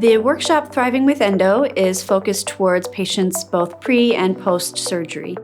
The workshop Thriving with Endo is focused towards patients both pre and post-surgery.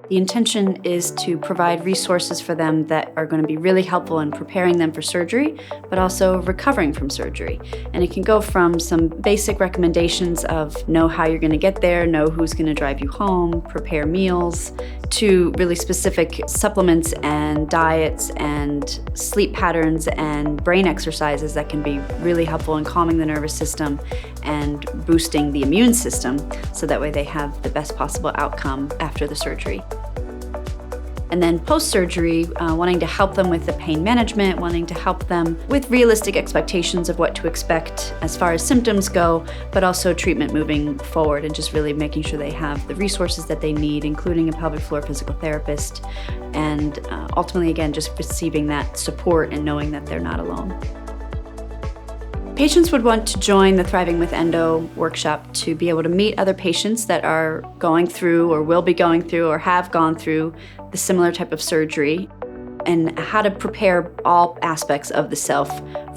The intention is to provide resources for them that are going to be really helpful in preparing them for surgery, but also recovering from surgery. And it can go from some basic recommendations of know how you're going to get there, know who's going to drive you home, prepare meals, to really specific supplements and diets and sleep patterns and brain exercises that can be really helpful in calming the nervous system and boosting the immune system so that way they have the best possible outcome after the surgery. And then post-surgery, wanting to help them with the pain management, wanting to help them with realistic expectations of what to expect as far as symptoms go, but also treatment moving forward and just really making sure they have the resources that they need, including a pelvic floor physical therapist, and ultimately, again, just receiving that support and knowing that they're not alone. Patients would want to join the Thriving with Endo workshop to be able to meet other patients that are going through or will be going through or have gone through the similar type of surgery, and how to prepare all aspects of the self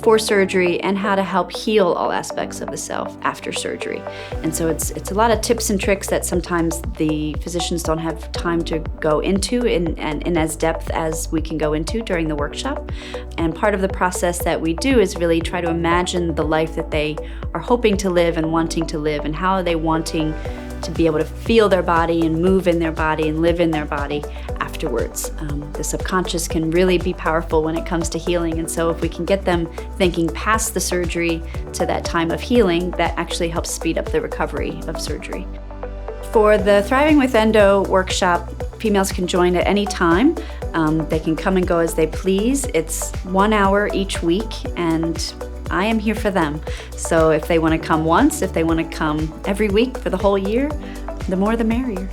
for surgery and how to help heal all aspects of the self after surgery. And so it's a lot of tips and tricks that sometimes the physicians don't have time to go into in as depth as we can go into during the workshop. And part of the process that we do is really try to imagine the life that they are hoping to live and wanting to live, and how are they wanting to be able to feel their body and move in their body and live in their body afterwards. The subconscious can really be powerful when it comes to healing, and so if we can get them thinking past the surgery to that time of healing, that actually helps speed up the recovery of surgery. For the Thriving with Endo workshop, females can join at any time. They can come and go as they please. It's 1 hour each week, and I am here for them. So if they want to come once, if they want to come every week for the whole year, the more the merrier.